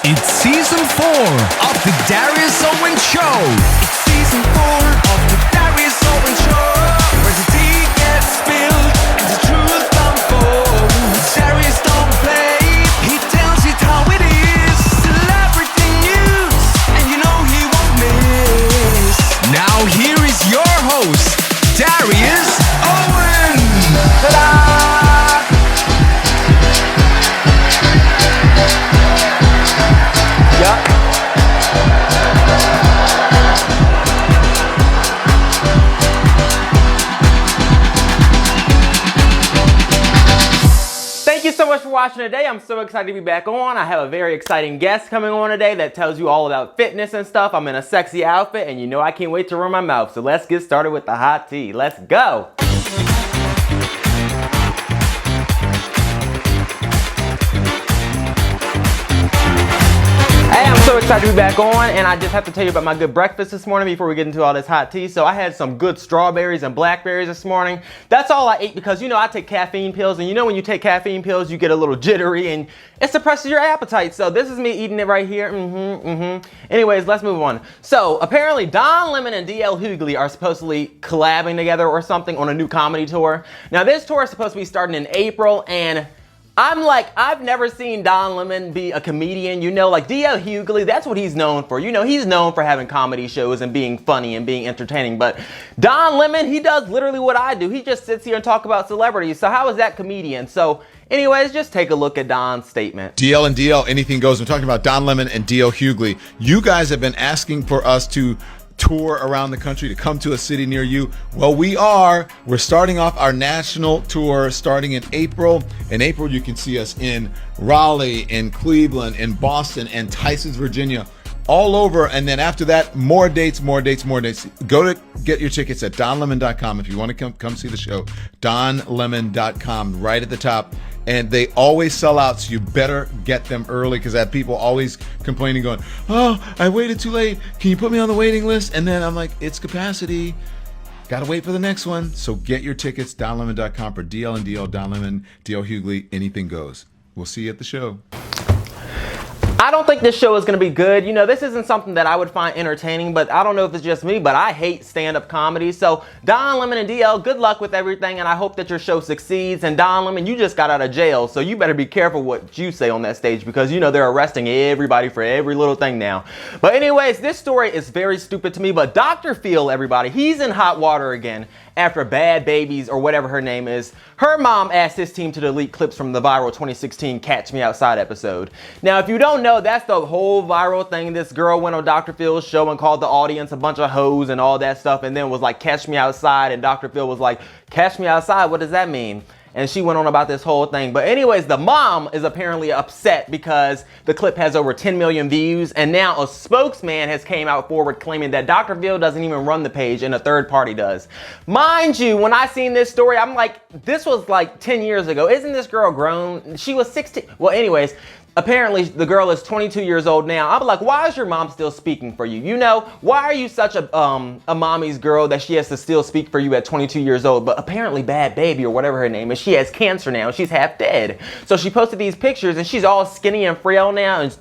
It's season 4 of the Darius Owens Show. It's season 4 of the Darius Owens Show, where the tea gets spilled and the truth unfolds. Darius don't play, he tells it how it is. Celebrity news, and you know he won't miss. Now here is your host, Darius Owens. Ta-da! Thank you so much for watching today. I'm so excited to be back on. I have a very exciting guest coming on today that tells you all about fitness and stuff. I'm in a sexy outfit and you know I can't wait to run my mouth. So let's get started with the hot tea. Let's go. Hey, I'm so excited to be back on, and I just have to tell you about my good breakfast this morning before we get into all this hot tea. So I had some good strawberries and blackberries this morning. That's all I ate because, you know, I take caffeine pills, and you know when you take caffeine pills, you get a little jittery, and it suppresses your appetite. So this is me eating it right here. Anyways, let's move on. So apparently Don Lemon and DL Hughley are supposedly collabing together or something on a new comedy tour. Now this tour is supposed to be starting in April, and I'm like, I've never seen Don Lemon be a comedian, you know, like DL Hughley, that's what he's known for. You know, he's known for having comedy shows and being funny and being entertaining. But Don Lemon, he does literally what I do. He just sits here and talks about celebrities. So how is that comedian? So anyways, just take a look at Don's statement. DL and DL, anything goes. I'm talking about Don Lemon and DL Hughley. You guys have been asking for us to tour around the country, to come to a city near you. Well, we are. We're starting off our national tour starting in April. In April, you can see us in Raleigh, in Cleveland, in Boston, and Tysons, Virginia, all over. And then after that, more dates. Go to get your tickets at donlemon.com if you want to come see the show. donlemon.com, right at the top. And they always sell out, so you better get them early because I have people always complaining, going, oh, I waited too late. Can you put me on the waiting list? And then I'm like, it's capacity. Got to wait for the next one. So get your tickets, donlemon.com for DL and DL, Don Lemon, DL Hughley, anything goes. We'll see you at the show. I don't think this show is going to be good. You know, this isn't something that I would find entertaining, but I don't know if it's just me, but I hate stand-up comedy. So Don Lemon and DL, good luck with everything, and I hope that your show succeeds. And Don Lemon, you just got out of jail, so you better be careful what you say on that stage because, you know, they're arresting everybody for every little thing now. But anyways, this story is very stupid to me, but Dr. Phil, everybody, he's in hot water again after Bhad Bhabie's, or whatever her name is, her mom asked his team to delete clips from the viral 2016 Catch Me Outside episode. Now, if you don't know, that's the whole viral thing. This girl went on Dr. Phil's show and called the audience a bunch of hoes and all that stuff, and then was like, catch me outside, and Dr. Phil was like, catch me outside, what does that mean? And she went on about this whole thing. But anyways, the mom is apparently upset because the clip has over 10 million views. And now a spokesman has came out forward claiming that Dr. Phil doesn't even run the page and a third party does. Mind you, when I seen this story, I'm like, this was like 10 years ago. Isn't this girl grown? She was 16. Well, anyways, apparently the girl is 22 years old now. I'm like, why is your mom still speaking for you? You know, why are you such a mommy's girl that she has to still speak for you at 22 years old? But apparently Bhad Bhabie, or whatever her name is, she has cancer now. She's half dead. So she posted these pictures and she's all skinny and frail now. And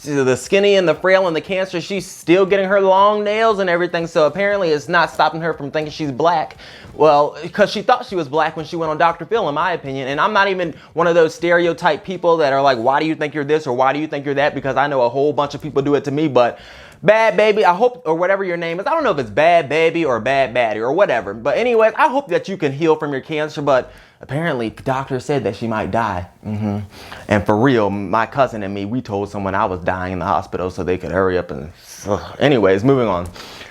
the skinny and the frail and the cancer, she's still getting her long nails and everything. So apparently it's not stopping her from thinking she's black. Well, because she thought she was black when she went on Dr. Phil, in my opinion. And I'm not even one of those stereotype people that are like, why do you think you're this or why do you think you're that? Because I know a whole bunch of people do it to me. But Bhad Bhabie, I hope, or whatever your name is, I don't know if it's Bhad Bhabie or Bad Baddie or whatever. But anyways, I hope that you can heal from your cancer. But apparently, doctors said that she might die. And for real, my cousin and me, we told someone I was dying in the hospital so they could hurry up and... Anyways, moving on.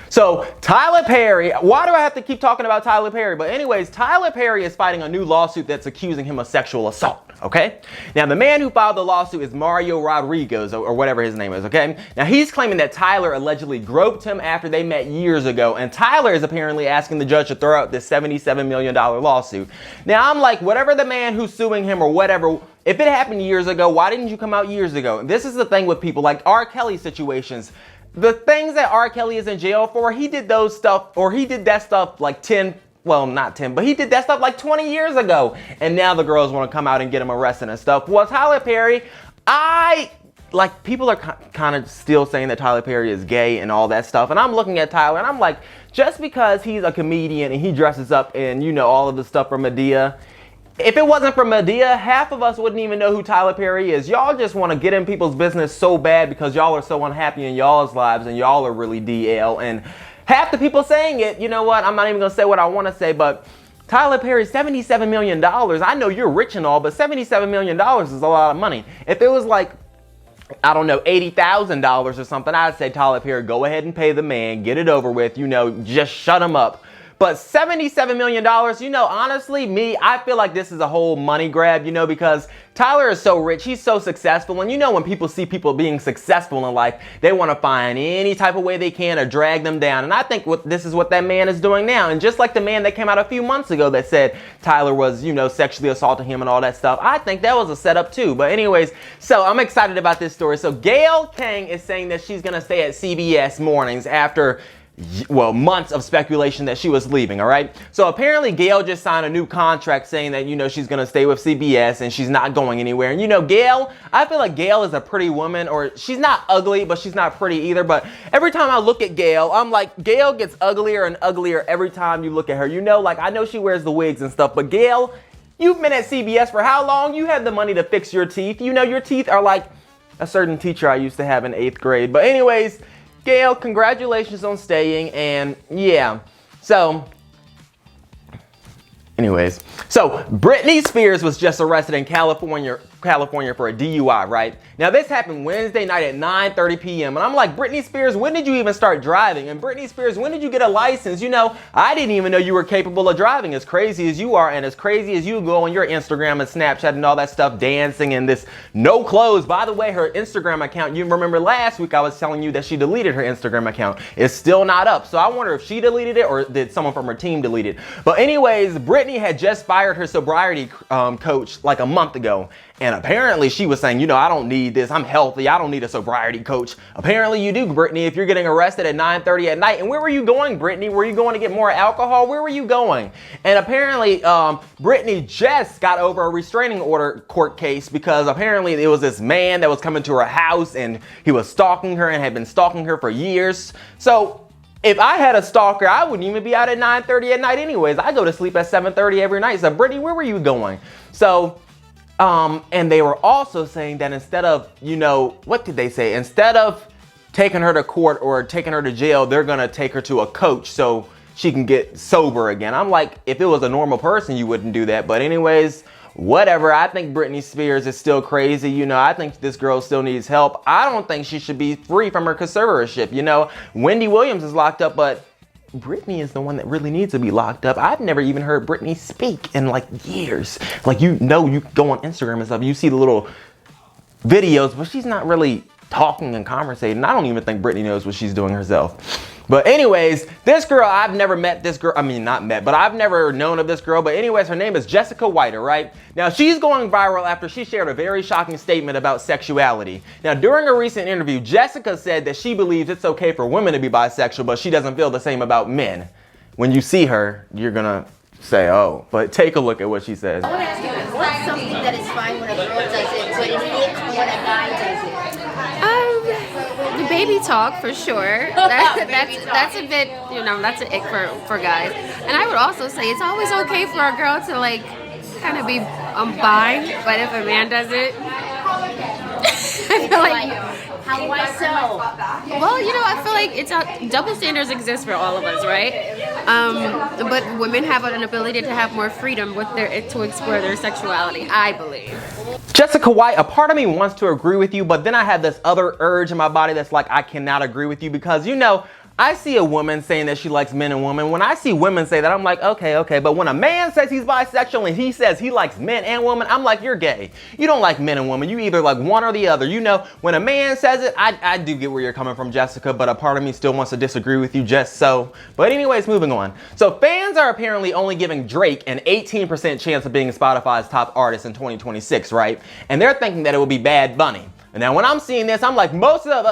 So Tyler Perry, why do I have to keep talking about Tyler Perry? But anyways, Tyler Perry is fighting a new lawsuit that's accusing him of sexual assault, okay? Now the man who filed the lawsuit is Mario Rodriguez, or whatever his name is, okay? Now he's claiming that Tyler allegedly groped him after they met years ago, and Tyler is apparently asking the judge to throw out this $77 million lawsuit. Now I'm like, whatever the man who's suing him or whatever, if it happened years ago, why didn't you come out years ago? This is the thing with people like R. Kelly situations. The things that R. Kelly is in jail for, he did those stuff, or he did that stuff like 10, well, not 10, but he did that stuff like 20 years ago. And now the girls want to come out and get him arrested and stuff. Well, Tyler Perry, like, people are kind of still saying that Tyler Perry is gay and all that stuff. And I'm looking at Tyler and I'm like, just because he's a comedian and he dresses up in, you know, all of the stuff from Medea, if it wasn't for Medea, half of us wouldn't even know who Tyler Perry is. Y'all just want to get in people's business so bad because y'all are so unhappy in y'all's lives and y'all are really DL. And half the people saying it, you know what, I'm not even going to say what I want to say, but Tyler Perry, $77 million. I know you're rich and all, but $77 million is a lot of money. If it was like, I don't know, $80,000 or something, I'd say, Tyler Perry, go ahead and pay the man, get it over with, you know, just shut him up. But $77 million, you know, honestly, I feel like this is a whole money grab, you know, because Tyler is so rich, he's so successful, and you know when people see people being successful in life, they want to find any type of way they can to drag them down, and I think this is what that man is doing now. And just like the man that came out a few months ago that said Tyler was, you know, sexually assaulting him and all that stuff, I think that was a setup too. But anyways, so I'm excited about this story. So Gail King is saying that she's going to stay at CBS mornings after, well, months of speculation that she was leaving, all right? So apparently Gail just signed a new contract saying that, you know, she's gonna stay with CBS and she's not going anywhere. And you know, Gail, I feel like Gail is a pretty woman, or she's not ugly, but she's not pretty either. But every time I look at Gail, I'm like, Gail gets uglier and uglier every time you look at her. You know, like, I know she wears the wigs and stuff, but Gail, you've been at CBS for how long? You have the money to fix your teeth. You know, your teeth are like a certain teacher I used to have in 8th grade. But anyways, Gail, congratulations on staying, and yeah, so anyways, so Britney Spears was just arrested in California for a DUI, right? Now this happened Wednesday night at 9:30 p.m. and I'm like, Britney Spears, when did you even start driving? And Britney Spears, when did you get a license? You know, I didn't even know you were capable of driving, as crazy as you are and as crazy as you go on your Instagram and Snapchat and all that stuff, dancing and this no clothes. By the way, her Instagram account, you remember last week I was telling you that she deleted her Instagram account. It's still not up. So I wonder if she deleted it or did someone from her team delete it. But anyways, Britney had just fired her sobriety coach like a month ago. And apparently she was saying, you know, I don't need this. I'm healthy. I don't need a sobriety coach. Apparently you do, Britney, if you're getting arrested at 9:30 at night. And where were you going, Britney? Were you going to get more alcohol? Where were you going? And apparently Britney just got over a restraining order court case because apparently it was this man that was coming to her house and he was stalking her and had been stalking her for years. So if I had a stalker, I wouldn't even be out at 9:30 at night anyways. I go to sleep at 7:30 every night. So Britney, where were you going? So and they were also saying that instead of, you know, what did they say? Instead of taking her to court or taking her to jail, they're gonna take her to a coach so she can get sober again. I'm like, if it was a normal person, you wouldn't do that. But anyways, whatever. I think Britney Spears is still crazy. You know, I think this girl still needs help. I don't think she should be free from her conservatorship. You know, Wendy Williams is locked up, but Britney is the one that really needs to be locked up. I've never even heard Britney speak in like years. Like, you know, you go on Instagram and stuff, you see the little videos, but she's not really talking and conversating. I don't even think Britney knows what she's doing herself. But anyways, this girl, I've never met this girl. I mean, not met, but I've never known of this girl. But anyways, her name is Jessica White, all right? Now, she's going viral after she shared a very shocking statement about sexuality. Now, during a recent interview, Jessica said that she believes it's okay for women to be bisexual, but she doesn't feel the same about men. When you see her, you're gonna say, oh, but take a look at what she says. I want to ask you, what's something that is fine when a girl does it, but it's ick when a guy does it? The baby talk for sure. That's a bit, you know, that's an ick for guys. And I would also say it's always okay for a girl to like kind of be bi, but if a man does it, I feel like. How why so? Well, you know, I feel like double standards exist for all of us, right? But women have an ability to have more freedom to explore their sexuality, I believe. Jessica White, a part of me wants to agree with you, but then I have this other urge in my body that's like, I cannot agree with you because, you know, I see a woman saying that she likes men and women. When I see women say that, I'm like, okay. But when a man says he's bisexual and he says he likes men and women, I'm like, you're gay. You don't like men and women. You either like one or the other. You know, when a man says it, I do get where you're coming from, Jessica, but a part of me still wants to disagree with you just so. But anyways, moving on. So fans are apparently only giving Drake an 18% chance of being Spotify's top artist in 2026, right? And they're thinking that it will be Bhad Bhabie. And now when I'm seeing this, I'm like, most of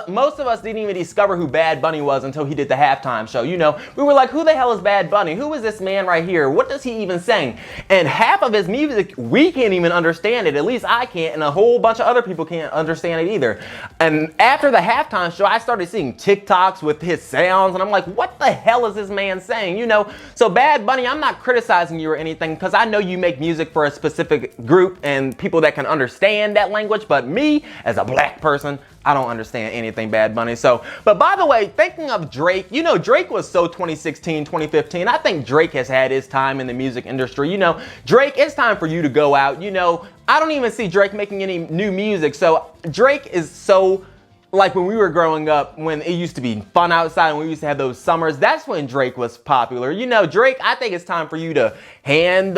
us didn't even discover who Bad Bunny was until he did the halftime show. You know, we were like, who the hell is Bad Bunny? Who is this man right here? What does he even sing? And half of his music, we can't even understand it. At least I can't, and a whole bunch of other people can't understand it either. And after the halftime show, I started seeing TikToks with his sounds, and I'm like, what the hell is this man saying? You know, so Bad Bunny, I'm not criticizing you or anything, because I know you make music for a specific group and people that can understand that language, but me, as a black person, I don't understand anything Bad Bunny. So, but by the way, thinking of Drake, you know, Drake was so 2016, 2015. I think Drake has had his time in the music industry. You know, Drake, it's time for you to go out. You know, I don't even see Drake making any new music. So Drake is so, like when we were growing up, when it used to be fun outside and we used to have those summers, that's when Drake was popular. You know, Drake, I think it's time for you to hand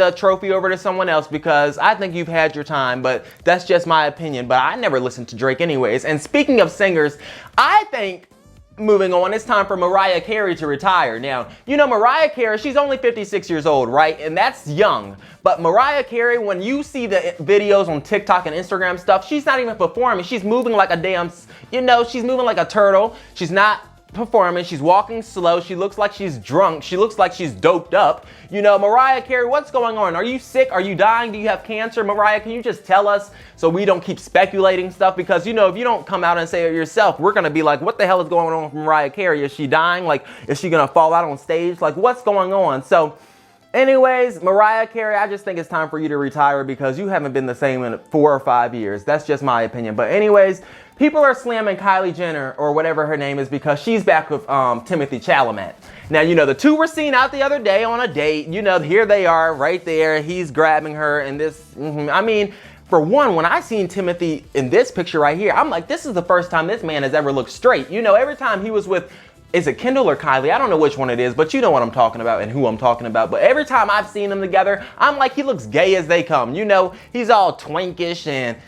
the trophy over to someone else, because I think you've had your time, but that's just my opinion. But I never listened to Drake anyways. And speaking of singers, I think, moving on, it's time for Mariah Carey to retire. Now, you know, Mariah Carey, she's only 56 years old, right? And that's young. But Mariah Carey, when you see the videos on TikTok and Instagram stuff, she's not even performing. She's moving like a damn, you know, she's moving like a turtle. She's not performing. She's walking slow. She looks like she's drunk. She looks like she's doped up. You know, Mariah Carey, what's going on? Are you sick? Are you dying? Do you have cancer? Mariah, can you just tell us so we don't keep speculating stuff? Because, you know, if you don't come out and say it yourself, we're going to be like, what the hell is going on with Mariah Carey? Is she dying? Like, is she going to fall out on stage? Like, what's going on? So, anyways, Mariah Carey, I just think it's time for you to retire, because you haven't been the same in 4 or 5 years. That's just my opinion. But anyways, people are slamming Kylie Jenner, or whatever her name is, because she's back with Timothy Chalamet. Now, you know, the two were seen out the other day on a date. You know, here they are right there. He's grabbing her and this. I mean, for one, when I seen Timothy in this picture right here, I'm like, this is the first time this man has ever looked straight. You know, every time he was with, is it Kendall or Kylie? I don't know which one it is, but you know what I'm talking about and who I'm talking about. But every time I've seen them together, I'm like, he looks gay as they come. You know, he's all twinkish and,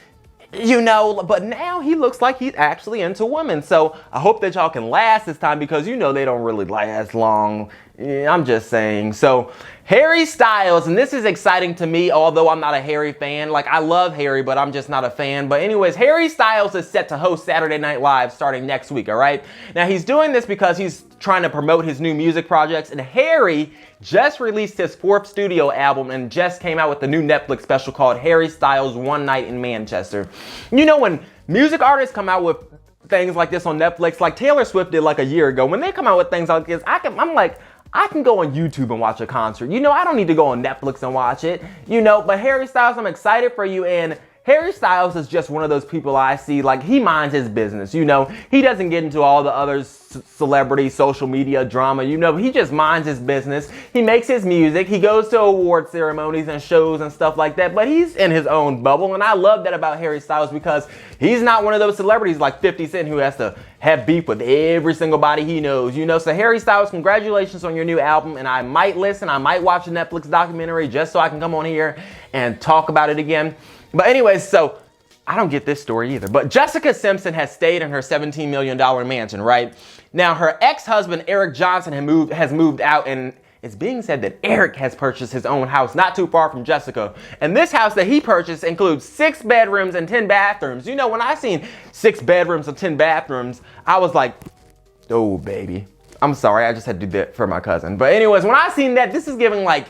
you know, but now he looks like he's actually into women. So I hope that y'all can last this time, because you know they don't really last long. I'm just saying. So Harry Styles, and this is exciting to me, although I'm not a Harry fan. Like, I love Harry, but I'm just not a fan. But anyways, Harry Styles is set to host Saturday Night Live starting next week, all right? Now, he's doing this because he's trying to promote his new music projects, and Harry just released his 4th studio album and just came out with the new Netflix special called Harry Styles One Night in Manchester. You know, when music artists come out with things like this on Netflix, like Taylor Swift did like a year ago, when they come out with things like this, I'm like, I can go on YouTube and watch a concert. You know, I don't need to go on Netflix and watch it. You know, but Harry Styles, I'm excited for you. And Harry Styles is just one of those people I see, like, he minds his business. You know, he doesn't get into all the other celebrity social media drama. You know, he just minds his business. He makes his music. He goes to award ceremonies and shows and stuff like that. But he's in his own bubble. And I love that about Harry Styles, because he's not one of those celebrities like 50 Cent who has to have beef with every single body he knows. You know, so Harry Styles, congratulations on your new album. And I might listen. I might watch a Netflix documentary just so I can come on here and talk about it again. But anyways, so I don't get this story either. But Jessica Simpson has stayed in her $17 million mansion, right? Now, her ex-husband, Eric Johnson, has moved out, and it's being said that Eric has purchased his own house not too far from Jessica. And this house that he purchased includes 6 bedrooms and 10 bathrooms. You know, when I seen 6 bedrooms and 10 bathrooms, I was like, oh, baby. I'm sorry, I just had to do that for my cousin. But anyways, when I seen that, this is giving like,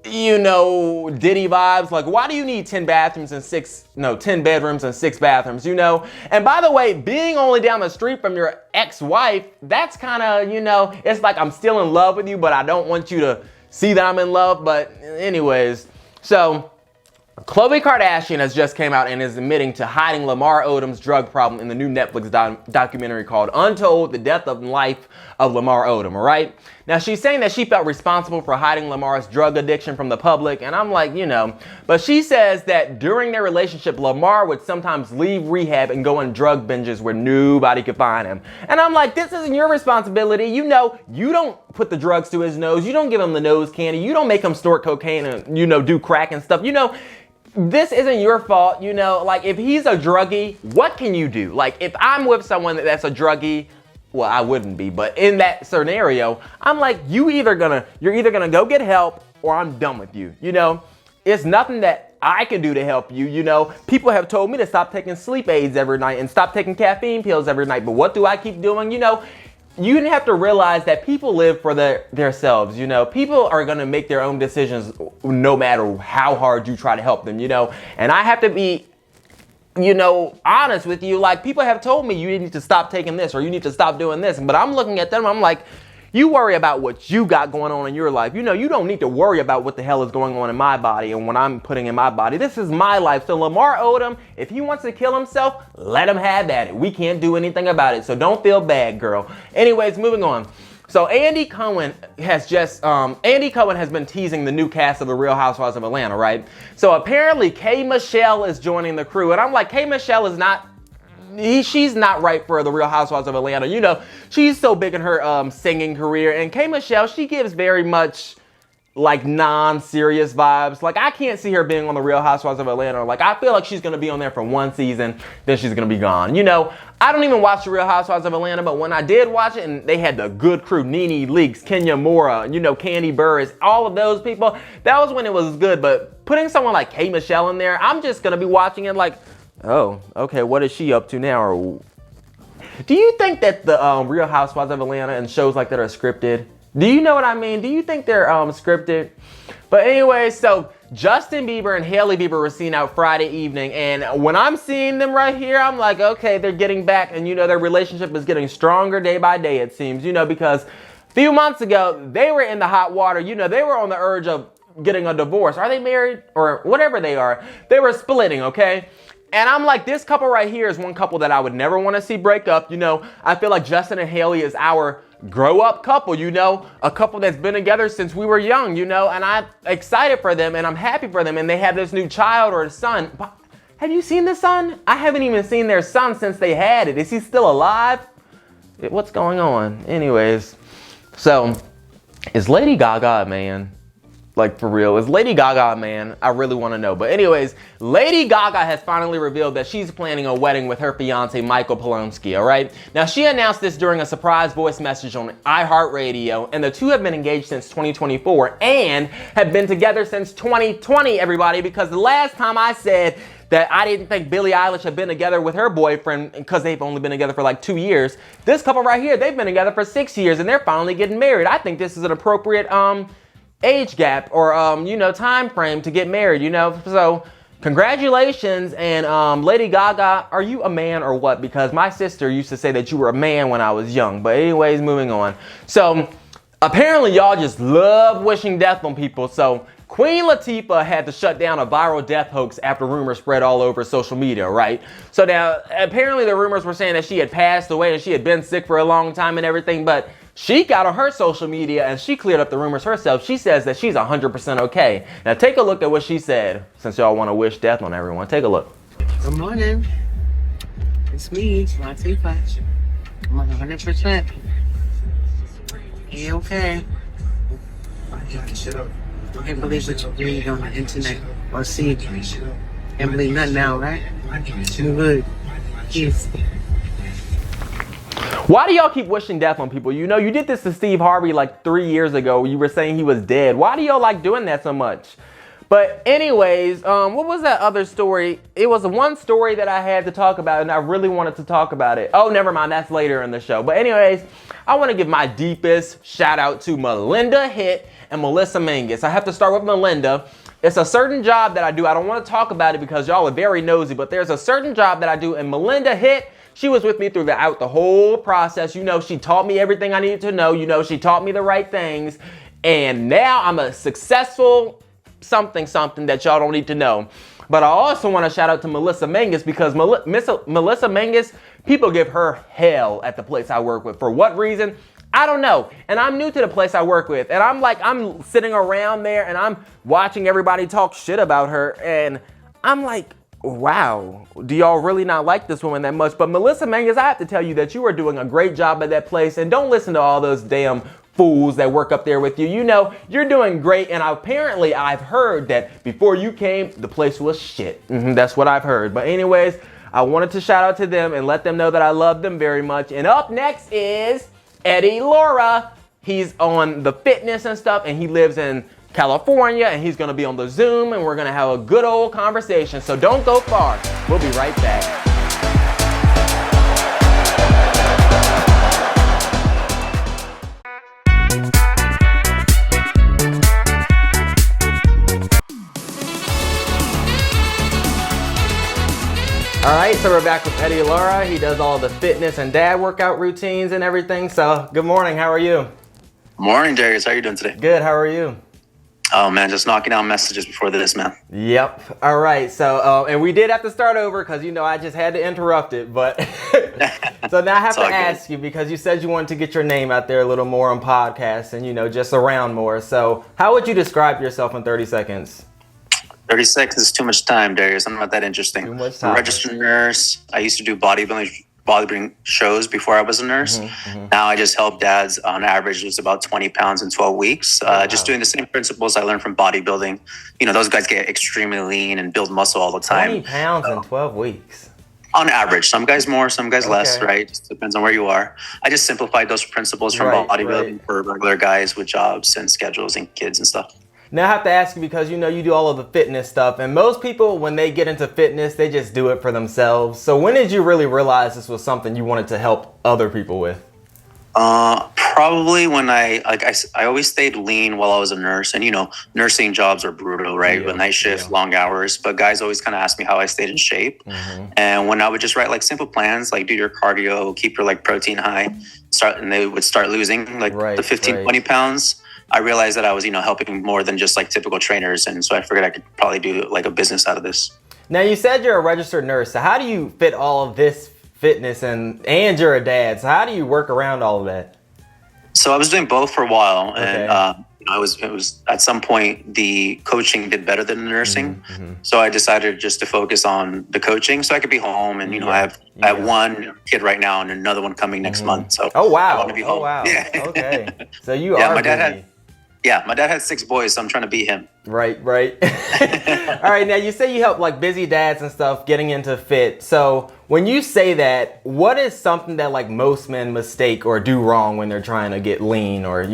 you know, Diddy vibes. Like, why do you need 10 bedrooms and 6 bathrooms, you know? And by the way, being only down the street from your ex-wife, that's kind of, you know, it's like I'm still in love with you, but I don't want you to see that I'm in love. But anyways, so Khloe Kardashian has just came out and is admitting to hiding Lamar Odom's drug problem in the new Netflix documentary called Untold: The Death and Life of Lamar Odom, all right? Now, she's saying that she felt responsible for hiding Lamar's drug addiction from the public, and I'm like, you know, but she says that during their relationship, Lamar would sometimes leave rehab and go on drug binges where nobody could find him. And I'm like, this isn't your responsibility. You know, you don't put the drugs to his nose. You don't give him the nose candy. You don't make him snort cocaine and, you know, do crack and stuff. You know, this isn't your fault. You know, like, if he's a druggie, what can you do? Like, if I'm with someone that's a druggie, well, I wouldn't be, but in that scenario, I'm like, you're either gonna go get help or I'm done with you, you know? it's nothing that I can do to help you. You know, people have told me to stop taking sleep aids every night and stop taking caffeine pills every night. But what do I keep doing? You know, you have to realize that people live for themselves. You know, people are going to make their own decisions no matter how hard you try to help them, you know. And I have to be, you know, honest with you. Like, people have told me you need to stop taking this or you need to stop doing this. But I'm looking at them, I'm like, you worry about what you got going on in your life. You know, you don't need to worry about what the hell is going on in my body and what I'm putting in my body. This is my life. So Lamar Odom, if he wants to kill himself, let him have at it. We can't do anything about it. So don't feel bad, girl. Anyways, moving on. So Andy Cohen has been teasing the new cast of The Real Housewives of Atlanta, right? So apparently K. Michelle is joining the crew. And I'm like, K. Michelle is not, she's not right for The Real Housewives of Atlanta. You know, she's so big in her singing career. And K. Michelle, she gives very much like non-serious vibes. Like, I can't see her being on The Real Housewives of Atlanta. Like, I feel like she's going to be on there for one season, then she's going to be gone. You know, I don't even watch The Real Housewives of Atlanta, but when I did watch it and they had the good crew, Nene Leakes, Kenya Mora, you know, Candy Burris, all of those people, that was when it was good. But putting someone like K. Michelle in there, I'm just going to be watching it like, oh, okay, what is she up to now? Or do you think that the Real Housewives of Atlanta and shows like that are scripted? Do you know what I mean? Do you think they're scripted? But anyway, so Justin Bieber and Hailey Bieber were seen out Friday evening, and when I'm seeing them right here, I'm like, okay, they're getting back, and you know, their relationship is getting stronger day by day, it seems, you know, because a few months ago, they were in the hot water. You know, they were on the urge of getting a divorce. Are they married? Or whatever they are. They were splitting, okay? And I'm like, this couple right here is one couple that I would never want to see break up. You know, I feel like Justin and Hailey is our grow-up couple, you know, a couple that's been together since we were young, you know, and I'm excited for them and I'm happy for them, and they have this new child or a son. Have you seen the son? I haven't even seen their son since they had it. Is he still alive? What's going on? Anyways, so is Lady Gaga a man? Like, for real, is Lady Gaga a man? I really want to know. But anyways, Lady Gaga has finally revealed that she's planning a wedding with her fiance, Michael Polonsky, all right? Now, she announced this during a surprise voice message on iHeartRadio, and the two have been engaged since 2024 and have been together since 2020, everybody, because the last time I said that I didn't think Billie Eilish had been together with her boyfriend because they've only been together for like 2 years. This couple right here, they've been together for 6 years, and they're finally getting married. I think this is an appropriate, age gap or you know, time frame to get married, you know. So congratulations. And Lady Gaga, are you a man or what? Because my sister used to say that you were a man when I was young. But anyways, moving on. So apparently y'all just love wishing death on people. So Queen Latifah had to shut down a viral death hoax after rumors spread all over social media, right? So now apparently the rumors were saying that she had passed away and she had been sick for a long time and everything, but she got on her social media and she cleared up the rumors herself. She says that she's 100% okay. Now take a look at what she said, since y'all want to wish death on everyone. Take a look. Good morning. It's me, Latifah. I'm 100%. You okay? I can't believe what you read on the internet or see. Can't believe nothing now, right? You good. Yes. Why do y'all keep wishing death on people? You know, you did this to Steve Harvey like 3 years ago. You were saying he was dead. Why do y'all like doing that so much? But anyways, what was that other story? It was one story that I had to talk about and I really wanted to talk about it. Oh, never mind. That's later in the show. But anyways, I want to give my deepest shout out to Melinda Hitt and Melissa Mangus. I have to start with Melinda. It's a certain job that I do. I don't want to talk about it because y'all are very nosy, but there's a certain job that I do, and Melinda Hitt, she was with me throughout the whole process. You know, she taught me everything I needed to know. You know, she taught me the right things. And now I'm a successful something that y'all don't need to know. But I also want to shout out to Melissa Mangus because Melissa Mangus, people give her hell at the place I work with. For what reason? I don't know. And I'm new to the place I work with. And I'm sitting around there and I'm watching everybody talk shit about her. And I'm like, wow, do y'all really not like this woman that much? But Melissa Mangus, I have to tell you that you are doing a great job at that place. And don't listen to all those damn fools that work up there with you. You know, you're doing great. And apparently I've heard that before you came, the place was shit. That's what I've heard. But anyways, I wanted to shout out to them and let them know that I love them very much. And up next is Eddie Lara. He's on the fitness and stuff, and he lives in California, and he's gonna be on the Zoom, and we're gonna have a good old conversation. So don't go far. We'll be right back. All right, so we're back with Eddie Lara. He does all the fitness and dad workout routines and everything. So good morning, how are you? Morning, Darius. How are you doing today? Good, how are you? Oh, man, just knocking out messages before this, man. Yep. All right, so, and we did have to start over because, I just had to interrupt it, but. So now I have to ask you, because you said you wanted to get your name out there a little more on podcasts and, just around more. So how would you describe yourself in 30 seconds? 30 seconds is too much time, Darius. I'm not that interesting. Too much I'm time. a registered nurse. I used to do bodybuilding shows before I was a nurse. Now I just help dads on average lose about 20 pounds in 12 weeks. Just doing the same principles I learned from bodybuilding. Those guys get extremely lean and build muscle all the time. 20 pounds in 12 weeks. On average, some guys more, some guys less, right? Just depends on where you are. I just simplified those principles from bodybuilding for regular guys with jobs and schedules and kids and stuff. Now I have to ask you, because you do all of the fitness stuff, and most people, when they get into fitness, they just do it for themselves. So when did you really realize this was something you wanted to help other people with? Probably when I always stayed lean while I was a nurse, and nursing jobs are brutal, right? With night shifts, long hours, but guys always kind of ask me how I stayed in shape. And when I would just write simple plans, do your cardio, keep your protein high, and they would start losing the 15, 20 pounds. I realized that I was, helping more than just typical trainers. And so I figured I could probably do a business out of this. Now you said you're a registered nurse. So how do you fit all of this fitness and you're a dad? So how do you work around all of that? So I was doing both for a while. And, it was at some point the coaching did better than the nursing. So I decided just to focus on the coaching so I could be home. And, I have one kid right now and another one coming next month. So oh, wow. I want to be home. Oh, wow. Yeah. Okay. So you are my dad busy. my dad had 6 boys, so I'm trying to beat him. Right. All right, now you say you help busy dads and stuff getting into fit. So when you say that, what is something that most men mistake or do wrong when they're trying to get lean or,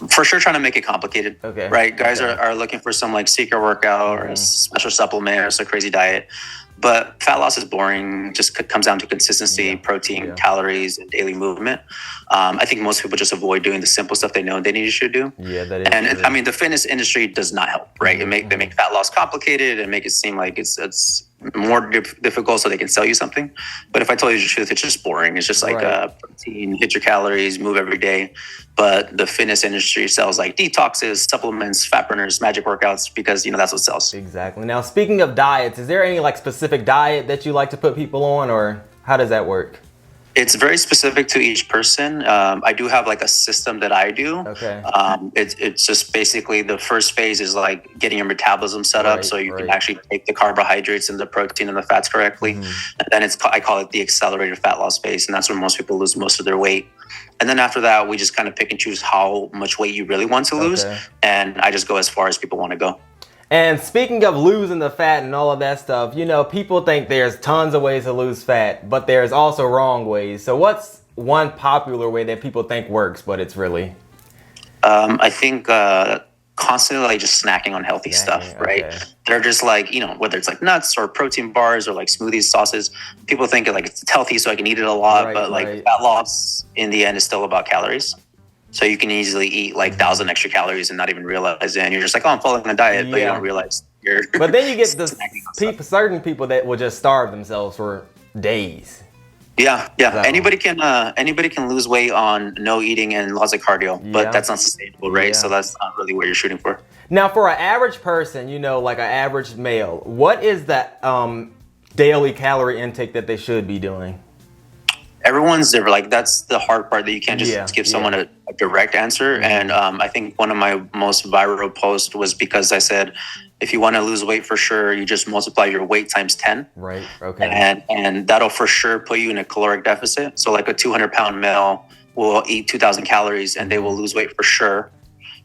For sure trying to make it complicated. Okay. Right? Guys are looking for some secret workout or a special supplement or some crazy diet. But fat loss is boring. Just comes down to consistency, protein, calories, and daily movement. I think most people just avoid doing the simple stuff they know they need to do. Yeah, that is. And the fitness industry does not help, right? They make fat loss complicated and make it seem like it's more difficult so they can sell you something. But if I tell you the truth, it's just boring. It's just protein, hit your calories, move every day. But the fitness industry sells detoxes, supplements, fat burners, magic workouts, because that's what sells. Exactly. Now, speaking of diets, is there any specific diet that you like to put people on, or how does that work? It's very specific to each person. I do have a system that I do. Okay. It's just basically the first phase is getting your metabolism set up so you can actually take the carbohydrates and the protein and the fats correctly. And then I call it the accelerated fat loss phase, and that's when most people lose most of their weight. And then after that, we just kind of pick and choose how much weight you really want to lose. And I just go as far as people want to go. And speaking of losing the fat and all of that stuff, people think there's tons of ways to lose fat, but there's also wrong ways. So what's one popular way that people think works, but it's really? I think constantly just snacking on healthy stuff, right? Okay. They're just whether it's nuts or protein bars or smoothies, sauces, people think it's healthy so I can eat it a lot, but fat loss in the end is still about calories. So you can easily eat 1,000 extra calories and not even realize it. And you're just I'm following a diet, but you don't realize you're. But then you get certain people that will just starve themselves for days. Yeah. So. Anybody can lose weight on no eating and lots of cardio, but that's not sustainable, right? So that's not really what you're shooting for. Now, for an average person, an average male, what is that daily calorie intake that they should be doing? Everyone's different. That's the hard part, that you can't just give someone a direct answer. And I think one of my most viral posts was because I said, if you want to lose weight for sure, you just multiply your weight times 10. Right. Okay. And that'll for sure put you in a caloric deficit. So a 200-pound male will eat 2,000 calories and they will lose weight for sure.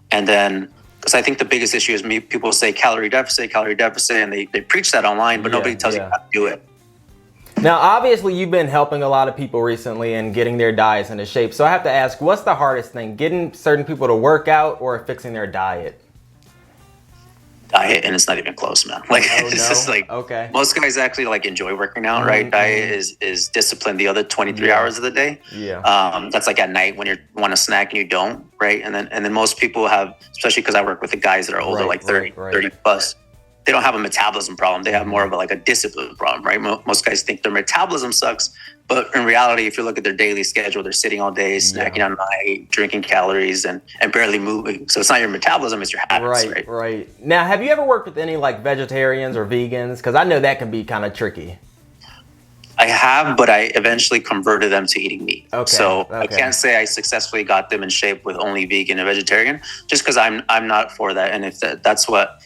And then, because I think the biggest issue is people say calorie deficit, and they preach that online, but nobody tells you how to do it. Now, obviously, you've been helping a lot of people recently and getting their diets into shape. So I have to ask, what's the hardest thing? Getting certain people to work out or fixing their diet? Diet, and it's not even close, man. Like it's no? just like Okay. most guys actually like enjoy working out, right? Diet is discipline the other 23 hours of the day. Yeah. That's like at night when you want a snack and you don't, right? And then most people have, especially because I work with the guys that are older, like 30 plus. They don't have a metabolism problem. They have more of a discipline problem, right? Most guys think their metabolism sucks, but in reality, if you look at their daily schedule, they're sitting all day, snacking on night, drinking calories, and barely moving. So it's not your metabolism, it's your habits, right? Right. Now, have you ever worked with any like vegetarians or vegans? Because I know that can be kind of tricky. I have, but I eventually converted them to eating meat. Okay. So I can't say I successfully got them in shape with only vegan and vegetarian, just because I'm not for that. And if that's what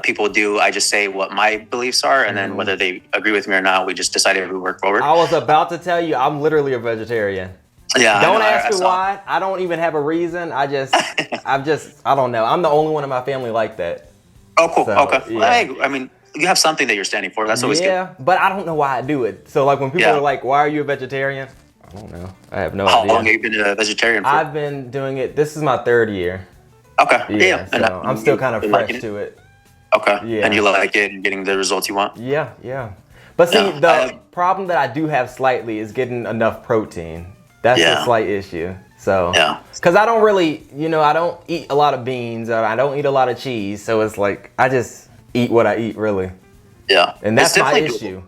people do, I just say what my beliefs are, and then whether they agree with me or not, we just decide if we work forward. I was about to tell you, I'm literally a vegetarian. Yeah. Don't ask me why. I don't even have a reason. I don't know. I'm the only one in my family like that. Oh, cool. So, okay. Yeah. Well, hey, I mean, you have something that you're standing for. That's always good. Yeah, but I don't know why I do it. So like when people are like, why are you a vegetarian? I don't know. I have no idea. How long have you been a vegetarian for? I've been doing it. This is my 3rd year. Okay. Yeah. So I'm still kind of fresh to it. Okay. Yeah. And you like it and getting the results you want? Yeah. But see, the problem that I do have slightly is getting enough protein. That's a slight issue. So, because I don't really, I don't eat a lot of beans. Or I don't eat a lot of cheese. So it's like, I just eat what I eat, really. Yeah. And that's my issue.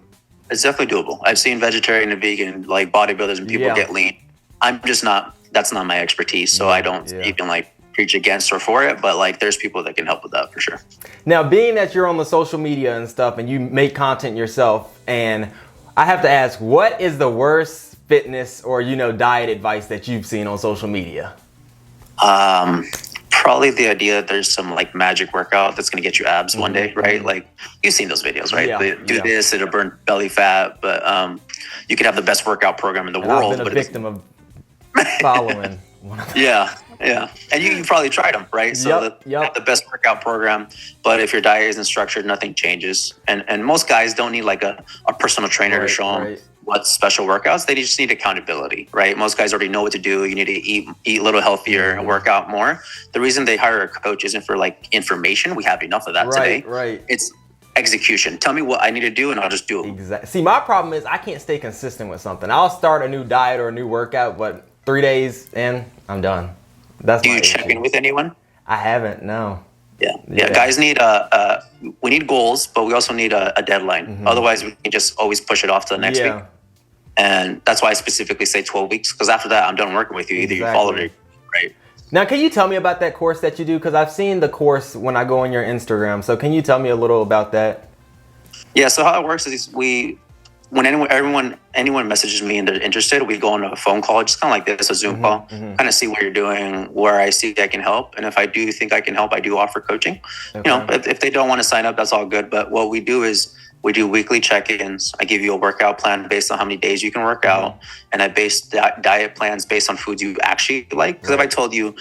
It's definitely doable. I've seen vegetarian and vegan, like bodybuilders and people get lean. I'm just not, that's not my expertise. So I don't even preach against or for it, but there's people that can help with that for sure. Now, being that you're on the social media and stuff and you make content yourself, and I have to ask, what is the worst fitness or, diet advice that you've seen on social media? Probably the idea that there's some magic workout that's going to get you abs one day, right? Like you've seen those videos, right? They do this, it'll burn belly fat, but you could have the best workout program in the world. I've been a victim of following one of them. Yeah. And you probably tried them, right? So the best workout program, but if your diet isn't structured, nothing changes. And most guys don't need a personal trainer to show them what special workouts. They just need accountability, right? Most guys already know what to do. You need to eat a little healthier and work out more. The reason they hire a coach isn't for information. We have enough of that today. Right. It's execution. Tell me what I need to do and I'll just do it. Exactly. See, my problem is I can't stay consistent with something. I'll start a new diet or a new workout, but 3 days in, I'm done. Do you check in with anyone? I haven't, no. Yeah. Guys need we need goals, but we also need a deadline. Otherwise, we can just always push it off to the next week. And that's why I specifically say 12 weeks, because after that, I'm done working with you. Either you follow it, right? Now, can you tell me about that course that you do? Because I've seen the course when I go on your Instagram. So can you tell me a little about that? Yeah. So how it works is when anyone messages me and they're interested, we go on a phone call, just kind of like this, a Zoom call, kind of see what you're doing, where I see I can help. And if I do think I can help, I do offer coaching. Okay. If they don't want to sign up, that's all good. But what we do is we do weekly check-ins. I give you a workout plan based on how many days you can work out. And I base diet plans based on foods you actually like. Because if I told you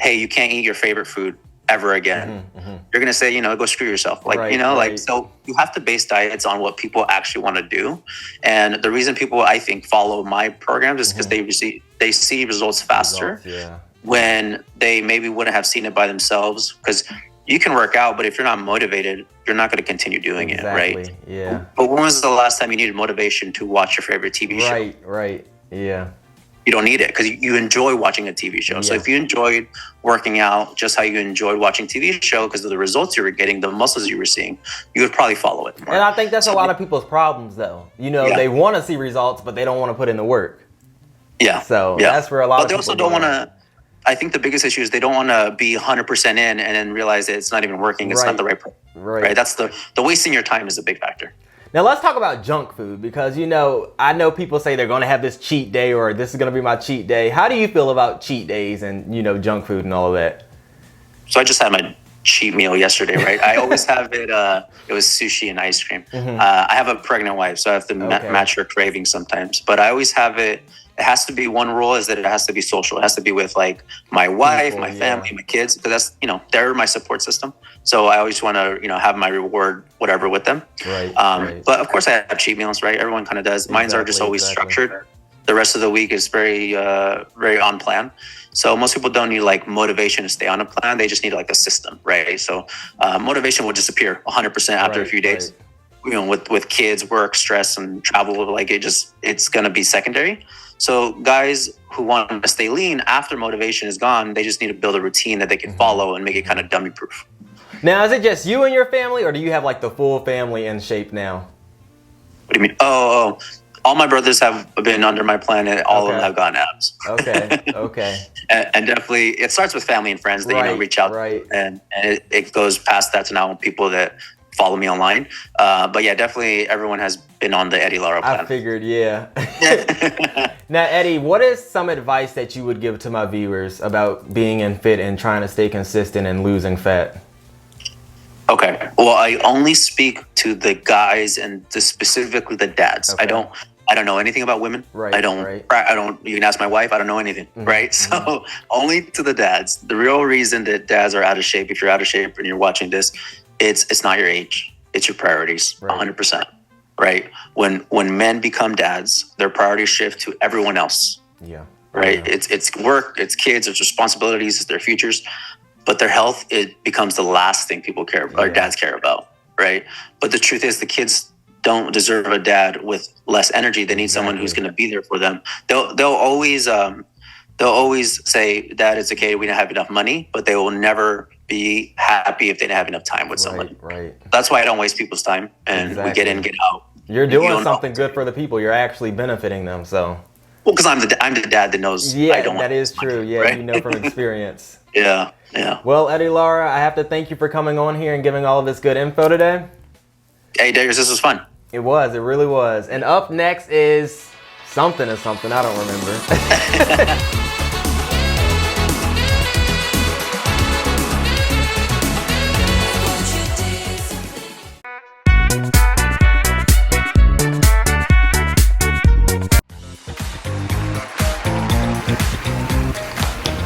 hey, you can't eat your favorite food ever again, you're gonna say, go screw yourself. So you have to base diets on what people actually want to do. And the reason people, I think, follow my programs is because they see results faster when they maybe wouldn't have seen it by themselves. Because you can work out, but if you're not motivated, you're not going to continue doing it, right? Yeah. But when was the last time you needed motivation to watch your favorite TV show? Right. Yeah. You don't need it because you enjoy watching a TV show. So if you enjoyed working out just how you enjoyed watching TV show because of the results you were getting, the muscles you were seeing, you would probably follow it more. And I think that's a lot of people's problems, though. They want to see results, but they don't want to put in the work. Yeah. So that's where a lot of people. But they also don't want to. I think the biggest issue is they don't want to be 100% in and then realize that it's not even working. It's not the right. Right. That's the wasting your time is a big factor. Now let's talk about junk food because, I know people say they're going to have this cheat day or this is going to be my cheat day. How do you feel about cheat days and, junk food and all of that? So I just had my cheat meal yesterday, right? I always have it. It was sushi and ice cream. I have a pregnant wife, so I have to match her cravings sometimes. But I always have it. It has to be one rule is that it has to be social. It has to be with like my wife, my family, my kids, because that's, you know, they're my support system. So I always want to, you know, have my reward, whatever, with them. Right. But of course I have cheat meals, right? Everyone kind of does. Mine are just always structured. The rest of the week is very on plan. So most people don't need like motivation to stay on a plan. They just need like a system, right? So motivation will disappear 100% after a few days. You know, with kids, work, stress, and travel, like it's gonna be secondary. So guys who want to stay lean after motivation is gone, they just need to build a routine that they can follow and make it kind of dummy proof. Now, is it just you and your family, or do you have like the full family in shape now? What do you mean? Oh. All my brothers have been under my plan, and all of them have gotten abs. Okay. And definitely, it starts with family and friends that you know reach out, and it goes past that to now people that follow me online. But yeah, definitely everyone has been on the Eddie Lara plan. I figured, yeah. Now, Eddie, what is some advice that you would give to my viewers about being in fit and trying to stay consistent and losing fat? Okay. Well, I only speak to the guys and specifically the dads. I don't know anything about women. I don't. You can ask my wife. I don't know anything. Right. So only to the dads. The real reason that dads are out of shape, if you're out of shape and you're watching this, it's not your age. It's your priorities. 100%. Right. When men become dads, their priorities shift to everyone else. Yeah. Right. It's work. It's kids. It's responsibilities. It's their futures. But their health, it becomes the last thing people care about, or dads care about, right? But the truth is the kids don't deserve a dad with less energy. They need someone who's going to be there for them. They'll always say, Dad, it's okay, we don't have enough money, but they will never be happy if they don't have enough time with someone. That's why I don't waste people's time, and we get in, get out. You're doing something good for the people. You're actually benefiting them, so. Well, because I'm the dad that knows I don't want that is true. Yeah, right? You know from experience. Yeah. Well, Eddie Lara, I have to thank you for coming on here and giving all of this good info today. Hey, Darius, this was fun. It was. It really was. And up next is something. I don't remember.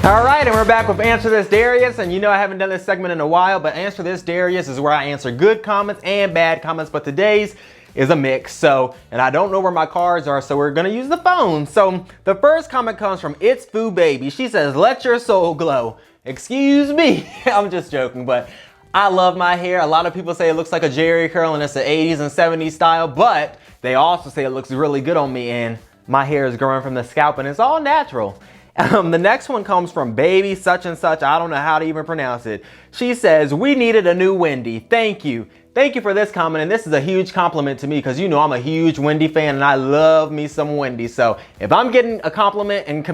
All right, and we're back with Answer This Darius, and you know I haven't done this segment in a while, but Answer This Darius is where I answer good comments and bad comments, but today's is a mix, and I don't know where my cards are, so we're gonna use the phone. So the first comment comes from It's Foo Baby. She says, let your soul glow. Excuse me, I'm just joking, but I love my hair. A lot of people say it looks like a Jerry curl and it's the 80s and 70s style, but they also say it looks really good on me, and my hair is growing from the scalp and it's all natural. The next one comes from Baby Such and Such. I don't know how to even pronounce it. She says, we needed a new Wendy. Thank you. Thank you for this comment. And this is a huge compliment to me because you know I'm a huge Wendy fan and I love me some Wendy. So if I'm getting a compliment and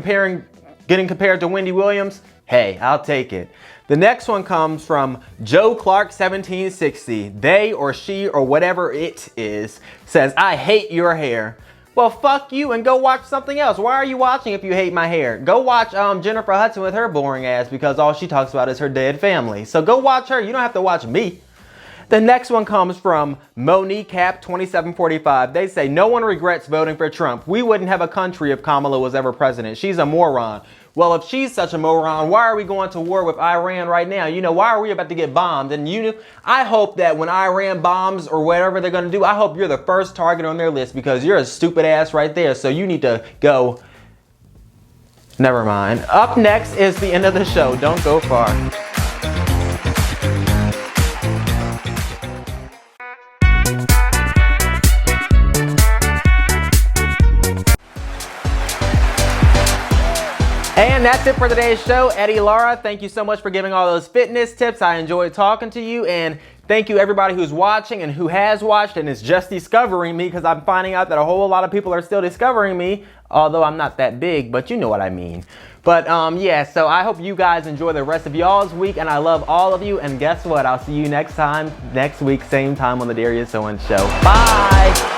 getting compared to Wendy Williams, hey, I'll take it. The next one comes from Joe Clark 1760. They or she or whatever it is says, I hate your hair. Well, fuck you and go watch something else. Why are you watching if you hate my hair? Go watch Jennifer Hudson with her boring ass because all she talks about is her dead family. So go watch her. You don't have to watch me. The next one comes from Monique Cap 2745. They say, no one regrets voting for Trump. We wouldn't have a country if Kamala was ever president. She's a moron. Well, if she's such a moron, why are we going to war with Iran right now? You know, why are we about to get bombed? And I hope that when Iran bombs or whatever they're going to do, I hope you're the first target on their list because you're a stupid ass right there. So you need to go. Never mind. Up next is the end of the show. Don't go far. And that's it for today's show. Eddie Lara, thank you so much for giving all those fitness tips. I enjoyed talking to you. And thank you everybody who's watching and who has watched and is just discovering me, because I'm finding out that a whole lot of people are still discovering me, although I'm not that big, but you know what I mean. But yeah, so I hope you guys enjoy the rest of y'all's week, and I love all of you. And guess what? I'll see you next week, same time on the Darius Owens Show. Bye.